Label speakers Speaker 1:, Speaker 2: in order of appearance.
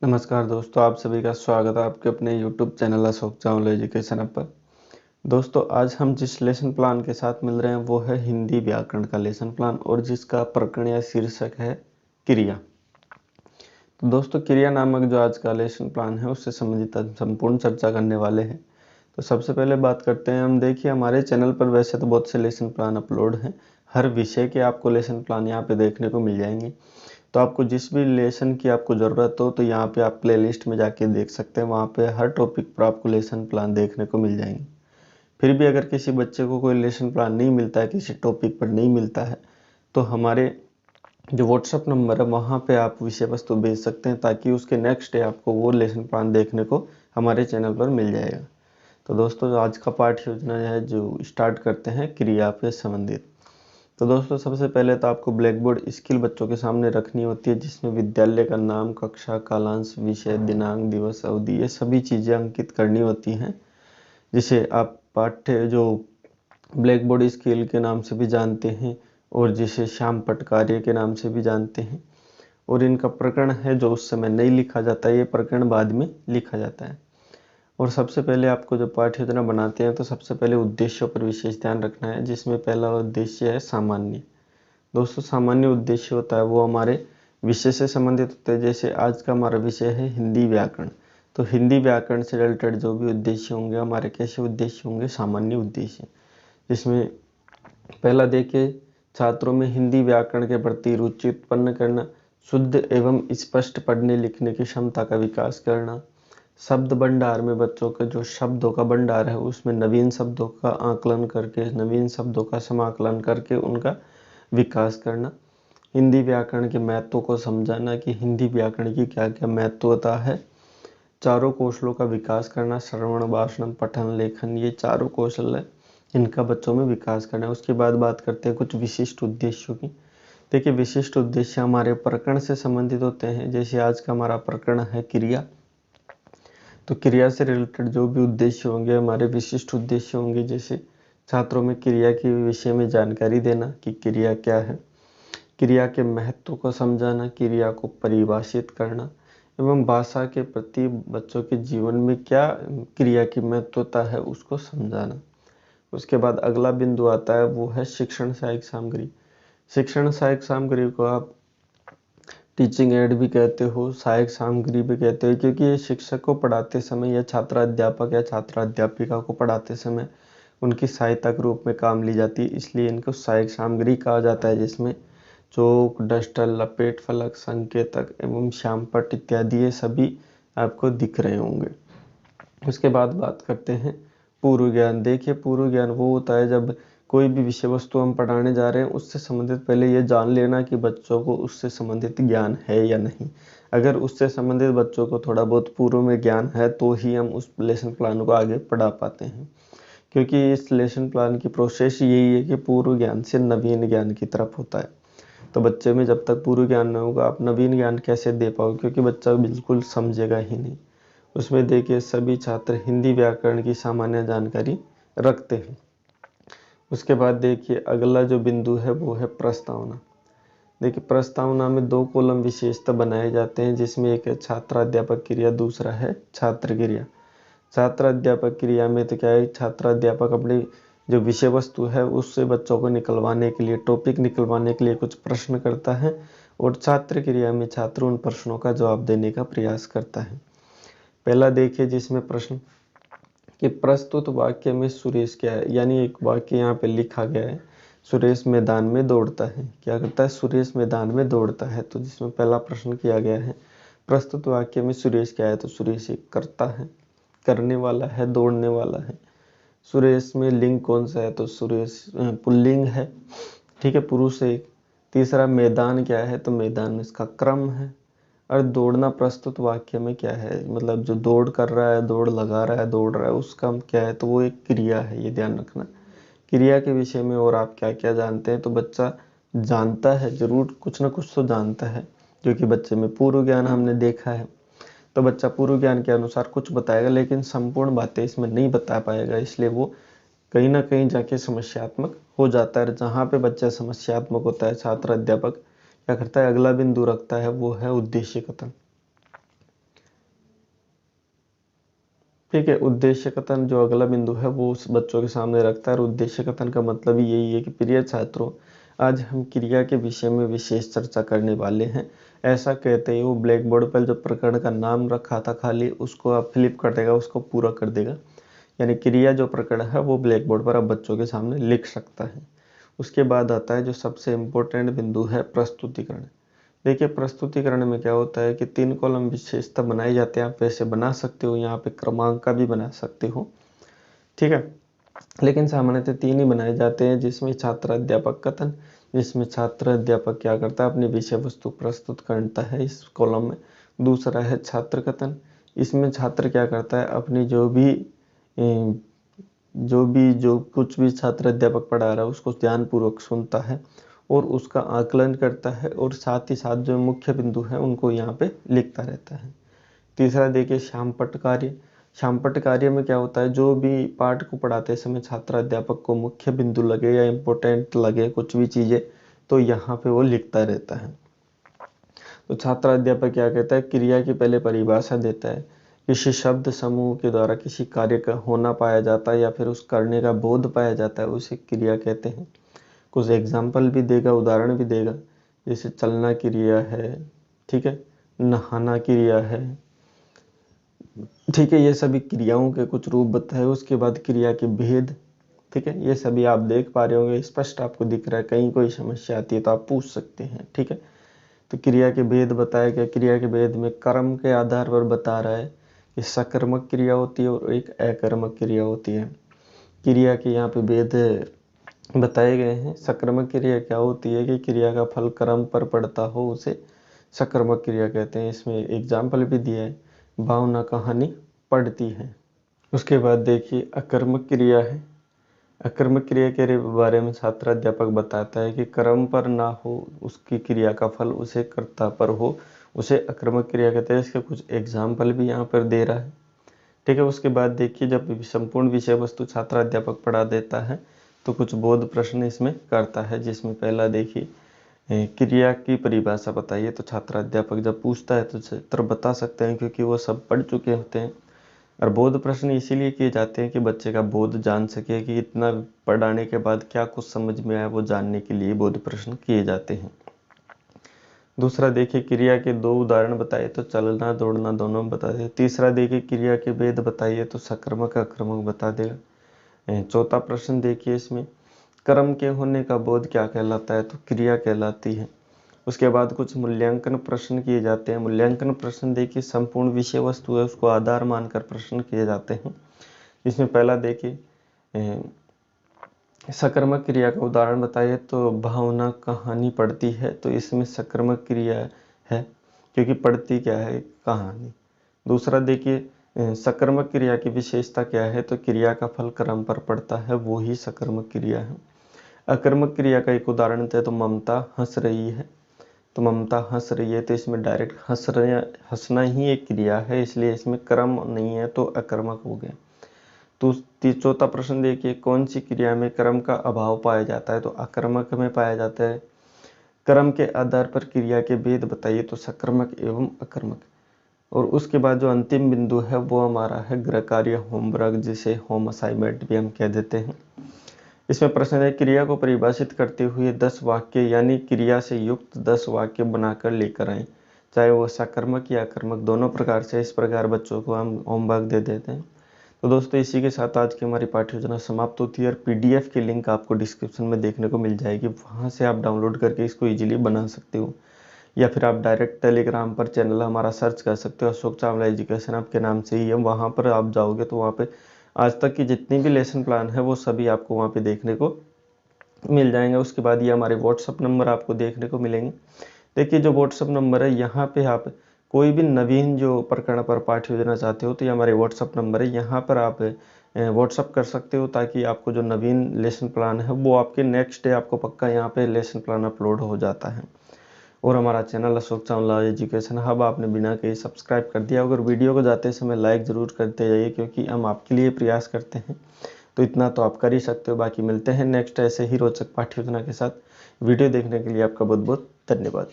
Speaker 1: नमस्कार दोस्तों, आप सभी का स्वागत है आपके अपने YouTube channel Ashok Chawla education app पर। दोस्तों, आज हम जिस लेसन प्लान के साथ मिल रहे हैं वो है हिंदी व्याकरण का लेसन प्लान और जिसका प्रकरण या शीर्षक है क्रिया। तो दोस्तों, क्रिया नामक जो आज का लेसन प्लान है उससे संबंधित हम संपूर्ण चर्चा करने वाले हैं। तो सबसे पहले बात करते हैं हम। देखिए, हमारे चैनल पर वैसे तो बहुत से लेसन प्लान अपलोड हैं। हर विषय के आपको लेसन प्लान यहाँ पे देखने को मिल जाएंगे। तो आपको जिस भी लेसन की आपको ज़रूरत हो तो यहाँ पे आप प्लेलिस्ट में जाके देख सकते हैं। वहाँ पे हर टॉपिक पर आपको लेसन प्लान देखने को मिल जाएंगे। फिर भी अगर किसी बच्चे को कोई लेसन प्लान नहीं मिलता है, किसी टॉपिक पर नहीं मिलता है, तो हमारे जो व्हाट्सअप नंबर है वहाँ पे आप विषय वस्तु भेज सकते हैं ताकि उसके नेक्स्ट डे आपको वो लेसन प्लान देखने को हमारे चैनल पर मिल जाएगा। तो दोस्तों, आज का पाठ योजना है जो स्टार्ट करते हैं क्रिया से संबंधित। तो दोस्तों, सबसे पहले तो आपको ब्लैक बोर्ड स्किल बच्चों के सामने रखनी होती है, जिसमें विद्यालय का नाम, कक्षा, कालांश, विषय, दिनांक, दिवस, अवधि, ये सभी चीज़ें अंकित करनी होती हैं, जिसे आप पाठ्य जो ब्लैक बोर्ड स्किल के नाम से भी जानते हैं और जिसे श्याम पट कार्य के नाम से भी जानते हैं। और इनका प्रकरण है जो उस समय नहीं लिखा जाता है, ये प्रकरण बाद में लिखा जाता है। और सबसे पहले आपको जो पाठ्य योजना बनाते हैं तो सबसे पहले उद्देश्यों पर विशेष ध्यान रखना है, जिसमें पहला उद्देश्य है सामान्य। दोस्तों, सामान्य उद्देश्य होता है वो हमारे विषय से संबंधित होते हैं। जैसे आज का हमारा विषय है हिंदी व्याकरण, तो हिंदी व्याकरण से रिलेटेड जो भी उद्देश्य होंगे हमारे कैसे उद्देश्य होंगे, सामान्य उद्देश्य। जिसमें पहला देखिए, छात्रों में हिंदी व्याकरण के प्रति रुचि उत्पन्न करना, शुद्ध एवं स्पष्ट पढ़ने लिखने की क्षमता का विकास करना, शब्द भंडार में बच्चों के जो शब्दों का भंडार है उसमें नवीन शब्दों का आकलन करके, नवीन शब्दों का समाकलन करके उनका विकास करना, हिंदी व्याकरण के महत्व को समझाना कि हिंदी व्याकरण की क्या क्या महत्वता है, चारों कौशलों का विकास करना, श्रवण, भाषण, पठन, लेखन, ये चारों कौशल है इनका बच्चों में विकास करना है। उसके बाद बात करते हैं कुछ विशिष्ट उद्देश्यों की। देखिए, विशिष्ट उद्देश्य हमारे प्रकरण से संबंधित होते हैं। जैसे आज का हमारा प्रकरण है क्रिया, तो क्रिया से रिलेटेड जो भी उद्देश्य होंगे हमारे विशिष्ट उद्देश्य होंगे। जैसे छात्रों में क्रिया के विषय में जानकारी देना कि क्रिया क्या है, क्रिया के महत्व को समझाना, क्रिया को परिभाषित करना एवं भाषा के प्रति बच्चों के जीवन में क्या क्रिया की महत्वता है उसको समझाना। उसके बाद अगला बिंदु आता है वो है शिक्षण सहायक सामग्री। शिक्षण सहायक सामग्री को आप टीचिंग एड भी कहते हो, सहायक सामग्री भी कहते हो, क्योंकि ये शिक्षक को पढ़ाते समय या छात्राध्यापक या छात्राध्यापिका को पढ़ाते समय उनकी सहायता के रूप में काम ली जाती है, इसलिए इनको सहायक सामग्री कहा जाता है। जिसमें चौक, डस्टर, लपेट फलक, संकेतक एवं श्यामपट्ट इत्यादि ये सभी आपको दिख रहे होंगे। उसके बाद बात करते हैं पूर्व ज्ञान। देखिए, पूर्व ज्ञान वो होता है जब कोई भी विषय वस्तु हम पढ़ाने जा रहे हैं उससे संबंधित पहले ये जान लेना कि बच्चों को उससे संबंधित ज्ञान है या नहीं। अगर उससे संबंधित बच्चों को थोड़ा बहुत पूर्व में ज्ञान है तो ही हम उस लेसन प्लान को आगे पढ़ा पाते हैं, क्योंकि इस लेसन प्लान की प्रोसेस यही है कि पूर्व ज्ञान से नवीन ज्ञान की तरफ होता है। तो बच्चे में जब तक पूर्व ज्ञान न होगा आप नवीन ज्ञान कैसे दे पाओगे, क्योंकि बच्चा बिल्कुल समझेगा ही नहीं। उसमें देखिए, सभी छात्र हिंदी व्याकरण की सामान्य जानकारी रखते हैं। उसके बाद देखिए, अगला जो बिंदु है वो है प्रस्तावना। देखिए, प्रस्तावना में 2 कॉलम विशेषतः बनाए जाते हैं, जिसमें एक है छात्राध्यापक क्रिया, दूसरा है छात्र क्रिया। छात्राध्यापक क्रिया में तो क्या है, छात्राध्यापक अपनी जो विषय वस्तु है उससे बच्चों को निकलवाने के लिए, टॉपिक निकलवाने के लिए कुछ प्रश्न करता है, और छात्र क्रिया में छात्र उन प्रश्नों का जवाब देने का प्रयास करता है। पहला देखिए, जिसमें प्रश्न कि प्रस्तुत वाक्य में सुरेश क्या है, यानी एक वाक्य यहाँ पे लिखा गया है, सुरेश मैदान में दौड़ता है। क्या करता है, सुरेश मैदान में दौड़ता है। तो जिसमें पहला प्रश्न किया गया है प्रस्तुत वाक्य में सुरेश क्या है, तो सुरेश एक करता है, करने वाला है, दौड़ने वाला है। सुरेश में लिंग कौन सा है, तो सुरेश पुल्लिंग है, ठीक है, पुरुष है एक। तीसरा, मैदान क्या है, तो मैदान इसका क्रम है। और दौड़ना प्रस्तुत वाक्य में क्या है, मतलब जो दौड़ कर रहा है, दौड़ लगा रहा है, दौड़ रहा है, उसका क्या है, तो वो एक क्रिया है। ये ध्यान रखना। क्रिया के विषय में और आप क्या क्या जानते हैं, तो बच्चा जानता है, जरूर कुछ ना कुछ तो जानता है, क्योंकि बच्चे में पूर्व ज्ञान हमने देखा है। तो बच्चा पूर्व ज्ञान के अनुसार कुछ बताएगा, लेकिन संपूर्ण बातें इसमें नहीं बता पाएगा, इसलिए वो कहीं ना कहीं जाके समस्यात्मक हो जाता है। जहाँ पे बच्चा समस्यात्मक होता है, छात्र अध्यापक क्या करता है, अगला बिंदु रखता है वो है उद्देश्य कथन। ठीक है। उद्देश्य कथन जो अगला बिंदु है वो उस बच्चों के सामने रखता है, और उद्देश्य कथन का मतलब ही यही है कि प्रिय छात्रों, आज हम क्रिया के विषय में विशेष चर्चा करने वाले हैं। ऐसा कहते ही वो ब्लैक बोर्ड पर जो प्रकरण का नाम रखा था खाली, उसको आप फ्लिप कर देगा, उसको पूरा कर देगा। यानी क्रिया जो प्रकरण है वो ब्लैक बोर्ड पर अब बच्चों के सामने लिख सकता है। उसके बाद आता है जो सबसे इम्पोर्टेंट बिंदु है, प्रस्तुतिकरण। देखिए प्रस्तुतिकरण में क्या होता है कि 3 कॉलम विशेषता बनाए जाते हैं। आप वैसे बना सकते हो, यहाँ पे क्रमांक का भी बना सकते हो, ठीक है, लेकिन सामान्यतः 3 ही बनाए जाते हैं, जिसमें छात्र अध्यापक कथन, जिसमें छात्र अध्यापक क्या करता है, अपनी विषय वस्तु प्रस्तुत करता है इस कॉलम में। दूसरा है छात्र कथन, इसमें छात्र क्या करता है, अपनी जो कुछ भी छात्र अध्यापक पढ़ा रहा है उसको ध्यानपूर्वक सुनता है और उसका आकलन करता है, और साथ ही साथ जो मुख्य बिंदु है उनको यहाँ पे लिखता रहता है। तीसरा देखिए श्यामपट्ट कार्य। श्यामपट्ट कार्य में क्या होता है, जो भी पाठ को पढ़ाते समय छात्र अध्यापक को मुख्य बिंदु लगे या इम्पोर्टेंट लगे कुछ भी चीज़ें, तो यहाँ पे वो लिखता रहता है। तो छात्र अध्यापक क्या कहता है, क्रिया की पहले परिभाषा देता है। किसी शब्द समूह के द्वारा किसी कार्य का होना पाया जाता है या फिर उस करने का बोध पाया जाता है, उसे क्रिया कहते हैं। कुछ एग्जाम्पल भी देगा, उदाहरण भी देगा, जैसे चलना क्रिया है, ठीक है, नहाना क्रिया है, ठीक है, ये सभी क्रियाओं के कुछ रूप बताए। उसके बाद क्रिया के भेद, ठीक है, ये सभी आप देख पा रहे होंगे, स्पष्ट आपको दिख रहा है। कहीं कोई समस्या आती है तो आप पूछ सकते हैं, ठीक है। तो क्रिया के भेद बताया गया। क्रिया के भेद में कर्म के आधार पर बता रहा है कि सकर्मक क्रिया होती है और एक अकर्मक क्रिया होती है। क्रिया के यहाँ पे भेद बताए गए हैं। सकर्मक क्रिया क्या होती है कि क्रिया का फल कर्म पर पड़ता हो, उसे सकर्मक क्रिया कहते हैं। इसमें एग्जाम्पल भी दिया है, भावना कहानी पढ़ती है। उसके बाद देखिए अकर्मक क्रिया है। अकर्मक क्रिया के बारे में छात्र अध्यापक बताता है कि कर्म पर ना हो उसकी क्रिया का फल उसे कर्ता पर हो, उसे अकर्मक क्रिया कहते हैं। इसके कुछ एग्जाम्पल भी यहाँ पर दे रहा है, ठीक है। उसके बाद देखिए जब संपूर्ण विषय वस्तु छात्र अध्यापक पढ़ा देता है तो कुछ बोध प्रश्न इसमें करता है, जिसमें पहला देखिए क्रिया की परिभाषा बताइए। तो छात्र अध्यापक जब पूछता है तो छात्र बता सकते हैं, क्योंकि वो सब पढ़ चुके होते हैं। और बोध प्रश्न इसीलिए किए जाते हैं कि बच्चे का बोध जान सके कि इतना पढ़ाने के बाद क्या कुछ समझ में आया, वो जानने के लिए बोध प्रश्न किए जाते हैं। दूसरा देखिए क्रिया के 2 उदाहरण बताइए। तो चलना दौड़ना दोनों बता दे। तीसरा देखिए क्रिया के भेद बताइए। तो सकर्मक अकर्मक बता देगा। चौथा प्रश्न देखिए, इसमें कर्म के होने का बोध क्या कहलाता है, तो क्रिया कहलाती है। उसके बाद कुछ मूल्यांकन प्रश्न किए जाते हैं। मूल्यांकन प्रश्न देखिए संपूर्ण विषय वस्तु है उसको आधार मानकर प्रश्न किए जाते हैं। इसमें पहला देखिए सकर्मक क्रिया का उदाहरण बताइए। तो भावना कहानी पढ़ती है, तो इसमें सकर्मक क्रिया है, क्योंकि पढ़ती क्या है, कहानी। दूसरा देखिए सकर्मक क्रिया की विशेषता क्या है, तो क्रिया का फल कर्म पर पड़ता है, वो ही सकर्मक क्रिया है। अकर्मक क्रिया का एक उदाहरण है, तो ममता हंस रही है। तो ममता हंस रही है, तो इसमें डायरेक्ट हंसना ही एक क्रिया है, इसलिए इसमें कर्म नहीं है, तो अकर्मक हो गया। तो चौथा प्रश्न देखिए, कौन सी क्रिया में कर्म का अभाव पाया जाता है, तो अकर्मक में पाया जाता है। कर्म के आधार पर क्रिया के भेद बताइए। तो सकर्मक एवं अकर्मक। और उसके बाद जो अंतिम बिंदु है वो हमारा है गृह कार्य, होमवर्क, जिसे होम असाइनमेंट भी हम कह देते हैं। इसमें प्रश्न है, क्रिया को परिभाषित करते हुए 10 वाक्य यानी क्रिया से युक्त 10 वाक्य बनाकर लेकर आए, चाहे वो सकर्मक या अकर्मक, दोनों प्रकार से। इस प्रकार बच्चों को हम होमवर्क दे देते हैं। तो दोस्तों इसी के साथ आज की हमारी पाठ्य योजना समाप्त होती है, और PDF की लिंक आपको डिस्क्रिप्शन में देखने को मिल जाएगी, वहाँ से आप डाउनलोड करके इसको ईजिली बना सकते हो, या फिर आप डायरेक्ट टेलीग्राम पर चैनल हमारा सर्च कर सकते हो, अशोक चावला एजुकेशन आपके नाम से ही है। वहाँ पर आप जाओगे तो वहाँ पे आज तक की जितनी भी लेसन प्लान है वो सभी आपको वहाँ पे देखने को मिल जाएंगे। उसके बाद ये हमारे व्हाट्सअप नंबर आपको देखने को मिलेंगे। देखिए जो व्हाट्सअप नंबर है, यहाँ पे आप कोई भी नवीन जो प्रकरण पर पाठ्य योजना चाहते हो तो ये हमारे व्हाट्सअप नंबर है, यहाँ पर आप व्हाट्सअप कर सकते हो, ताकि आपको जो नवीन लेसन प्लान है वो आपके नेक्स्ट डे आपको पक्का यहाँ पे लेसन प्लान अपलोड हो जाता है। और हमारा channel Ashok Chawla education hub आपने बिना कहीं सब्सक्राइब कर दिया। अगर वीडियो को जाते समय लाइक ज़रूर करते जाइए, क्योंकि हम आपके लिए प्रयास करते हैं, तो इतना तो आप कर ही सकते हो। बाकी मिलते हैं नेक्स्ट ऐसे ही रोचक पाठ्य योजना के साथ। वीडियो देखने के लिए आपका बहुत बहुत धन्यवाद।